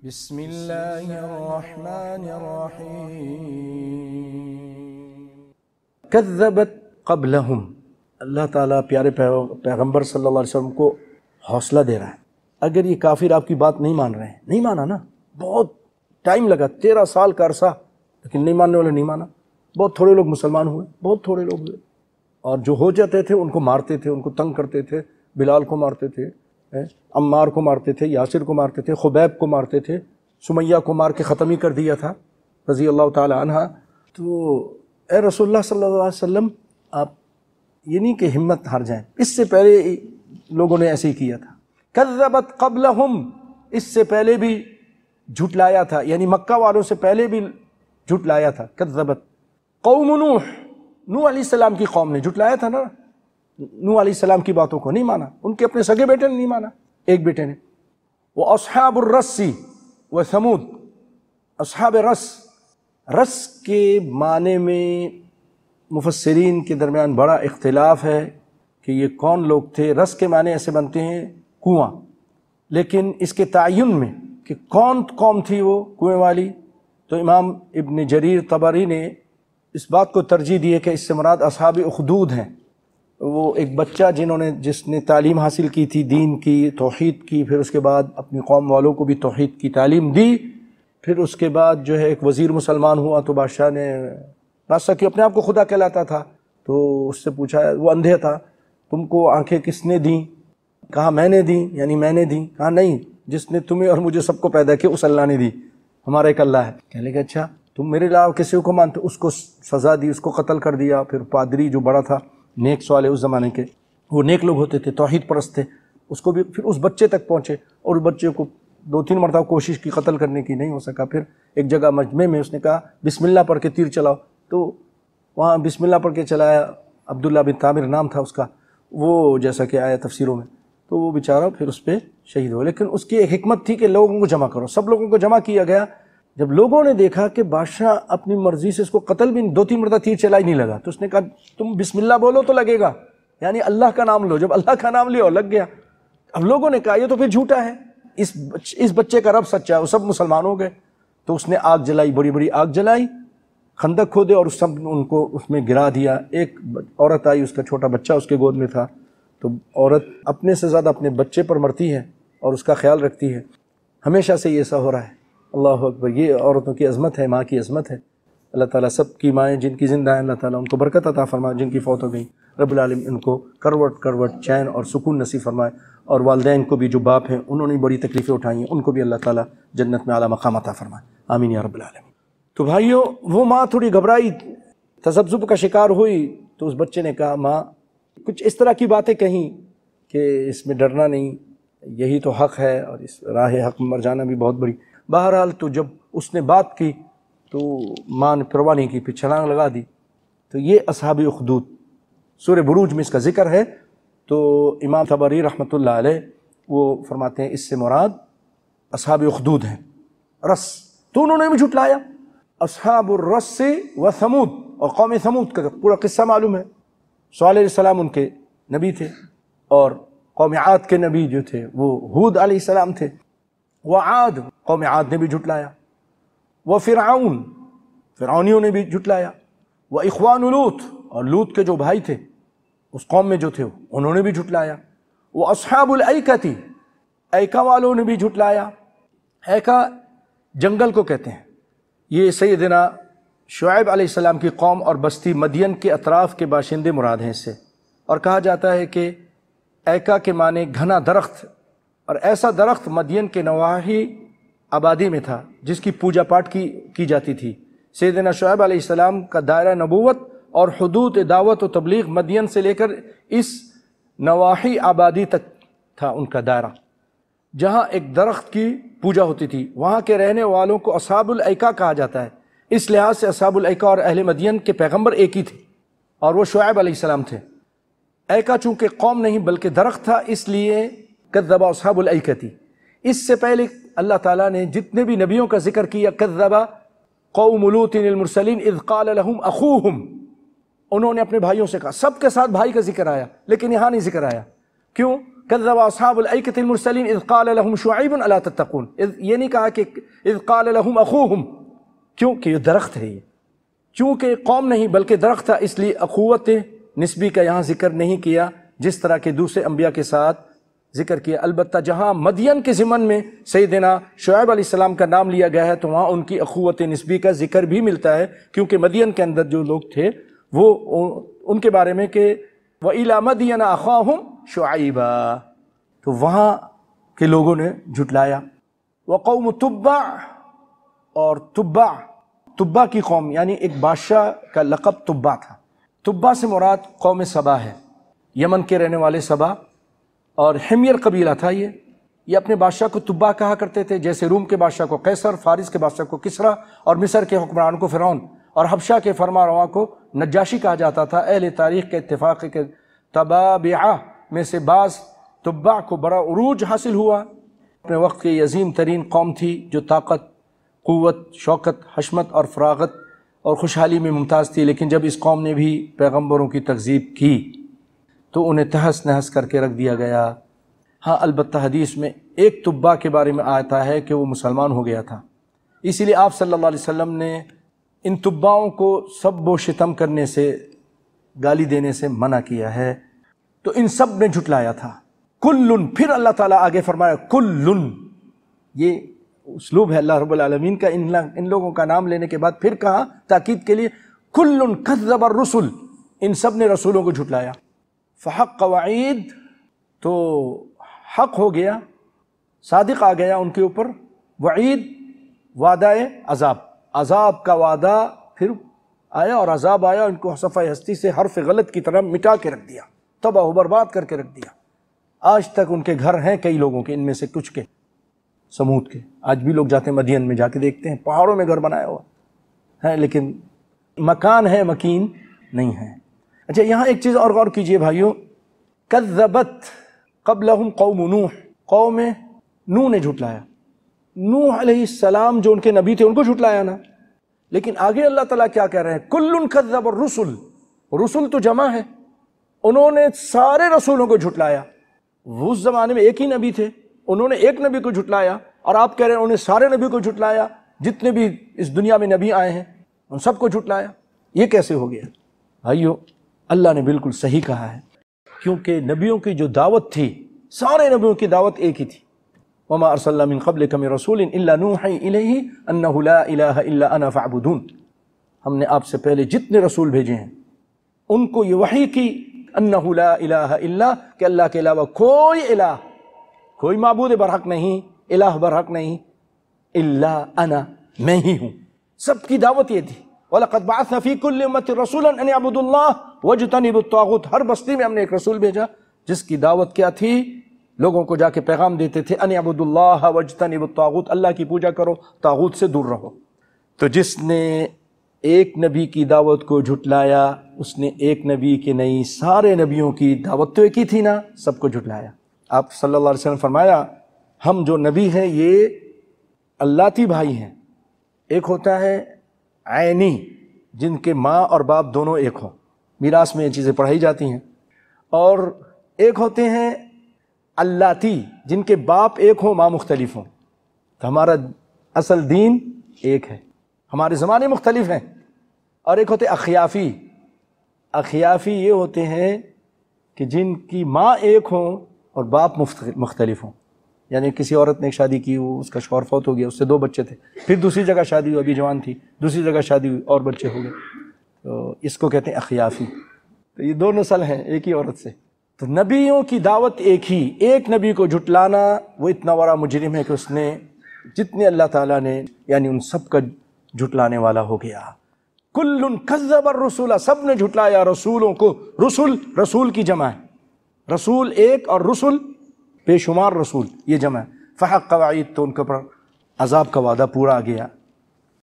بسم اللہ الرحمن الرحیم۔ کذبت قبلہم، اللہ تعالیٰ پیارے پیغمبر صلی اللہ علیہ وسلم کو حوصلہ دے رہا ہے۔ اگر یہ کافر آپ کی بات نہیں مان رہے ہیں، نہیں مانا نا، بہت ٹائم لگا، 13 سال کا عرصہ، لیکن نہیں ماننے والے نہیں مانا۔ بہت تھوڑے لوگ مسلمان ہوئے، بہت تھوڑے لوگ ہوئے، اور جو ہو جاتے تھے ان کو مارتے تھے، ان کو تنگ کرتے تھے۔ بلال کو مارتے تھے، عمار کو مارتے تھے، یاسر کو مارتے تھے، خبیب کو مارتے تھے، سمیہ کو مار کے ختم ہی کر دیا تھا رضی اللہ تعالی عنہ۔ تو اے رسول اللہ صلی اللہ علیہ وسلم، آپ یہ نہیں کہ ہمت ہار جائیں، اس سے پہلے لوگوں نے ایسے ہی کیا تھا۔ کذبت قبلہم، اس سے پہلے بھی جھٹلایا تھا، یعنی مکہ والوں سے پہلے بھی جھٹلایا تھا۔ کذبت قوم نوح، نوح علیہ السلام کی قوم نے جھٹلایا تھا نا، نوح علیہ السلام کی باتوں کو نہیں مانا، ان کے اپنے سگے بیٹے نے نہیں مانا، ایک بیٹے نے۔ وَأَصْحَابُ الرَّسِّ وَثَمُودَ، اصحاب رس، رس کے معنی میں مفسرین کے درمیان بڑا اختلاف ہے کہ یہ کون لوگ تھے۔ رس کے معنی ایسے بنتے ہیں کنواں، لیکن اس کے تعین میں کہ کون قوم تھی وہ کنویں والی، تو امام ابن جریر طبری نے اس بات کو ترجیح دی ہے کہ اس سے مراد اصحاب اخدود ہیں۔ وہ ایک بچہ جس نے تعلیم حاصل کی تھی، دین کی، توحید کی، پھر اس کے بعد اپنی قوم والوں کو بھی توحید کی تعلیم دی، پھر اس کے بعد جو ہے ایک وزیر مسلمان ہوا تو بادشاہ نے بادشاہ کی اپنے آپ کو خدا کہلاتا تھا، تو اس سے پوچھا، وہ اندھے تھا، تم کو آنکھیں کس نے دیں؟ کہا میں نے دیں، یعنی میں نے دیں؟ کہا نہیں، جس نے تمہیں اور مجھے سب کو پیدا کیا اس اللہ نے دی، ہمارا ایک اللہ ہے۔ کہنے لگا اچھا تم میرے علاوہ کسی کو مانتے؟ اس کو سزا دی، اس کو قتل کر دیا۔ پھر پادری جو بڑا تھا، نیک سوالے اس زمانے کے، وہ نیک لوگ ہوتے تھے، توحید پرست تھے، اس کو بھی پھر اس بچے تک پہنچے، اور اس بچے کو 2-3 مرتبہ کوشش کی قتل کرنے کی، نہیں ہو سکا۔ پھر ایک جگہ مجمع میں اس نے کہا بسم اللہ پڑھ کے تیر چلاؤ، تو وہاں بسم اللہ پڑھ کے چلایا، عبداللہ بن طامر نام تھا اس کا، وہ جیسا کہ آیا تفسیروں میں، تو وہ بیچارہ پھر اس پہ شہید ہوا۔ لیکن اس کی ایک حکمت تھی کہ لوگوں کو جمع کرو، سب لوگوں کو جمع کیا گیا۔ جب لوگوں نے دیکھا کہ بادشاہ اپنی مرضی سے اس کو قتل بھی 2-3 مرتبہ تیر چلا ہی نہیں لگا، تو اس نے کہا تم بسم اللہ بولو تو لگے گا، یعنی اللہ کا نام لو۔ جب اللہ کا نام لیا اور لگ گیا۔ اب لوگوں نے کہا یہ تو پھر جھوٹا ہے، اس بچے کا رب سچا ہے، وہ سب مسلمان ہو گئے۔ تو اس نے آگ جلائی، بڑی بڑی آگ جلائی، خندق کھودے اور ان کو اس میں گرا دیا۔ ایک عورت آئی، اس کا چھوٹا بچہ اس کے گود میں تھا، تو عورت اپنے سے زیادہ اپنے بچے پر مرتی ہے اور اس کا خیال رکھتی ہے۔ ہمیشہ سے یہ ایسا ہو رہا ہے۔ اللہ اکبر، یہ عورتوں کی عظمت ہے، ماں کی عظمت ہے۔ اللہ تعالیٰ سب کی مائیں جن کی زندہ ہیں، اللہ تعالیٰ ان کو برکت عطا فرمائے، جن کی فوت ہو گئی رب العالمین ان کو کروٹ کروٹ چین اور سکون نصیب فرمائے، اور والدین کو بھی جو باپ ہیں انہوں نے بڑی تکلیفیں اٹھائی ہیں، ان کو بھی اللہ تعالیٰ جنت میں اعلیٰ مقام عطا فرمائے، آمین یا رب العالمین۔ تو بھائیو، وہ ماں تھوڑی گھبرائی، تذبذب کا شکار ہوئی، تو اس بچے نے کہا ماں کچھ اس طرح کی باتیں کہیں کہ اس میں ڈرنا نہیں، یہی تو حق ہے، اور اس راہ حق میں مر جانا بھی بہت بڑی۔ بہرحال تو جب اس نے بات کی تو ماں نے پرواہ نہیں کی، پھر چھلانگ لگا دی۔ تو یہ اصحاب اخدود سورہ بروج میں اس کا ذکر ہے۔ تو امام طبری رحمۃ اللہ علیہ وہ فرماتے ہیں اس سے مراد اصحاب اخدود ہیں، رس، تو انہوں نے بھی جھٹلایا۔ اصحاب الرس و ثمود، اور قوم ثمود کا پورا قصہ معلوم ہے۔ صالح علیہ السلام ان کے نبی تھے، اور قوم عاد کے نبی جو تھے وہ ہود علیہ السلام تھے۔ وعاد، قوم عاد نے بھی جھٹلایا۔ وفرعون، فرعونیوں نے بھی جھٹلایا۔ واخوان لوط، اور لوط کے جو بھائی تھے اس قوم میں جو تھے انہوں نے بھی جھٹلایا۔ واصحاب الایکۃ، ایکا والوں نے بھی جھٹلایا۔ ایکا جنگل کو کہتے ہیں، یہ سیدنا شعیب علیہ السلام کی قوم اور بستی مدین کے اطراف کے باشندے مراد ہیں اس سے، اور کہا جاتا ہے کہ ایکا کے معنی گھنا درخت، اور ایسا درخت مدین کے نواحی آبادی میں تھا جس کی پوجا پاٹ کی جاتی تھی۔ سیدنا شعیب علیہ السلام کا دائرہ نبوت اور حدود دعوت و تبلیغ مدین سے لے کر اس نواحی آبادی تک تھا ان کا دائرہ، جہاں ایک درخت کی پوجا ہوتی تھی۔ وہاں کے رہنے والوں کو اصحاب الایکا کہا جاتا ہے، اس لحاظ سے اصحاب الایکا اور اہل مدین کے پیغمبر ایک ہی تھے، اور وہ شعیب علیہ السلام تھے۔ ایکا چونکہ قوم نہیں بلکہ درخت تھا، اس لیے کذب اصحاب الایکۃ۔ اس سے پہلے اللہ تعالیٰ نے جتنے بھی نبیوں کا ذکر کیا، کذب قوم لوط المرسلین اذ قال لهم اخوہم، انہوں نے اپنے بھائیوں سے کہا، سب کے ساتھ بھائی کا ذکر آیا، لیکن یہاں نہیں ذکر آیا۔ کیوں؟ کذب اصحاب الایکۃ المرسلین اذ قال لهم شعیب الا تتقون، یہ نہیں کہا کہ اذ قال لهم اخوہم، کیونکہ یہ درخت ہے، یہ چونکہ قوم نہیں بلکہ درخت تھا، اس لیے اخوت نسبی کا یہاں ذکر نہیں کیا جس طرح کے دوسرے انبیاء کے ساتھ ذکر کیا۔ البتہ جہاں مدین کے ضمن میں سیدنا شعیب علیہ السلام کا نام لیا گیا ہے تو وہاں ان کی اخوت نسبی کا ذکر بھی ملتا ہے، کیونکہ مدین کے اندر جو لوگ تھے وہ ان کے بارے میں کہ وَإِلَى مَدْيَنَ أَخَاهُمْ شُعَيْبًا، تو وہاں کے لوگوں نے جھٹلایا۔ وَقَوْمُ تُبَّعْ، اور تبع کی قوم، یعنی ایک بادشاہ کا لقب تبع تھا۔ تبع سے مراد قوم سبا ہے، یمن کے رہنے والے سبا، اور حمیر قبیلہ تھا یہ اپنے بادشاہ کو تبع کہا کرتے تھے، جیسے روم کے بادشاہ کو قیصر، فارس کے بادشاہ کو کسریٰ، اور مصر کے حکمران کو فرعون، اور حبشہ کے فرما رواں کو نجاشی کہا جاتا تھا۔ اہل تاریخ کے اتفاق ہے کہ تبابعہ میں سے بعض تبع کو بڑا عروج حاصل ہوا، اپنے وقت کی عظیم ترین قوم تھی جو طاقت، قوت، شوکت، حشمت اور فراغت اور خوشحالی میں ممتاز تھی، لیکن جب اس قوم نے بھی پیغمبروں کی تکذیب کی تو انہیں تہس نہس کر کے رکھ دیا گیا۔ ہاں البتہ حدیث میں ایک تبع کے بارے میں آتا ہے کہ وہ مسلمان ہو گیا تھا، اسی لیے آپ صلی اللہ علیہ وسلم نے ان تبعوں کو سب و شتم کرنے سے، گالی دینے سے منع کیا ہے، تو ان سب نے جھٹلایا تھا۔ کلن، پھر اللہ تعالیٰ آگے فرمایا کلن، یہ اسلوب ہے اللہ رب العالمین کا، ان لوگوں کا نام لینے کے بعد پھر کہا تاکید کے لیے کلن کذب الرسل، ان سب نے رسولوں کو جھٹلایا۔ فحق وعید، تو حق ہو گیا، صادق آ گیا ان کے اوپر، وعید وعدہ عذاب، عذاب کا وعدہ پھر آیا اور عذاب آیا، ان کو صفحہ ہستی سے حرف غلط کی طرح مٹا کے رکھ دیا، تباہ و برباد کر کے رکھ دیا۔ آج تک ان کے گھر ہیں کئی لوگوں کے، ان میں سے کچھ کے، سمود کے، آج بھی لوگ جاتے ہیں مدین میں، جا کے دیکھتے ہیں پہاڑوں میں گھر بنایا ہوا ہے، لیکن مکان ہے مکین نہیں ہے۔ اچھا یہاں ایک چیز اور غور کیجئے بھائیو، کذبت قبلہم قوم نوح، قوم نوح نے جھٹلایا، نوح علیہ السلام جو ان کے نبی تھے ان کو جھٹلایا نا، لیکن آگے اللہ تعالیٰ کیا کہہ رہے ہیں، کلن کذب الرسل، رسل تو جمع ہے، انہوں نے سارے رسولوں کو جھٹلایا۔ وہ اس زمانے میں ایک ہی نبی تھے، انہوں نے ایک نبی کو جھٹلایا، اور آپ کہہ رہے ہیں انہوں نے سارے نبی کو جھٹلایا، جتنے بھی اس دنیا میں نبی آئے ہیں ان سب کو جھٹلایا، یہ کیسے ہو گیا؟ بھائیو اللہ نے بالکل صحیح کہا ہے، کیونکہ نبیوں کی جو دعوت تھی، سارے نبیوں کی دعوت ایک ہی تھی، وما ارسلنا من قبلک من رسول الا نوحی الیہ انہ لا الہ الا انا فاعبدون، ہم نے آپ سے پہلے جتنے رسول بھیجے ہیں ان کو یہ وحی کی، انہ لا الہ الا، کہ اللہ کے علاوہ کوئی الہ، کوئی معبود برحق نہیں، الہ برحق نہیں، الا انا، میں ہی ہوں۔ سب کی دعوت یہ تھی، وَلَقَدْ بَعَثْنَا فِي كُلِّ أُمَّةٍ رَسُولًا أَنِ اعْبُدُوا اللَّهَ وَاجْتَنِبُوا الطَّاغُوتَ، ہر بستی میں ہم نے ایک رسول بھیجا جس کی دعوت کیا تھی، لوگوں کو جا کے پیغام دیتے تھے، أَنِ اعْبُدُوا اللَّهَ وَاجْتَنِبُوا الطَّاغُوتَ، اللہ کی پوجا کرو، طاغوت سے دور رہو۔ تو جس نے ایک نبی کی دعوت کو جھٹلایا، اس نے ایک نبی کے نہیں سارے نبیوں کی دعوت تو ایک ہی تھی نا، سب کو جھٹلایا۔ آپ صلی اللہ علیہ وسلم فرمایا ہم جو نبی ہیں یہ اللتی بھائی ہیں، ایک ہوتا ہے عینی جن کے ماں اور باپ دونوں ایک ہوں، میراث میں یہ چیزیں پڑھائی جاتی ہیں، اور ایک ہوتے ہیں اللاتی جن کے باپ ایک ہوں ماں مختلف ہوں۔ تو ہمارا اصل دین ایک ہے، ہمارے زمانے مختلف ہیں۔ اور ایک ہوتے اخیافی، اخیافی یہ ہوتے ہیں کہ جن کی ماں ایک ہوں اور باپ مختلف ہوں، یعنی کسی عورت نے ایک شادی کی، وہ اس کا شوہر فوت ہو گیا، اس سے 2 بچے تھے، پھر دوسری جگہ شادی ہوئی، ابھی جوان تھی، دوسری جگہ شادی ہوئی اور بچے ہو گئے، تو اس کو کہتے ہیں اخیافی۔ تو یہ 2 نسل ہیں ایک ہی عورت سے۔ تو نبیوں کی دعوت ایک ہی، ایک نبی کو جھٹلانا وہ اتنا بڑا مجرم ہے کہ اس نے جتنے اللہ تعالیٰ نے یعنی ان سب کا جھٹلانے والا ہو گیا۔ کل کذب الرسول، سب نے جھٹلایا رسولوں کو، رسول کی جمع ہے، رسول ایک اور رسل بے شمار رسول، یہ جمع ہے۔ فحق وعید، تو ان کے پر عذاب کا وعدہ پورا آ گیا۔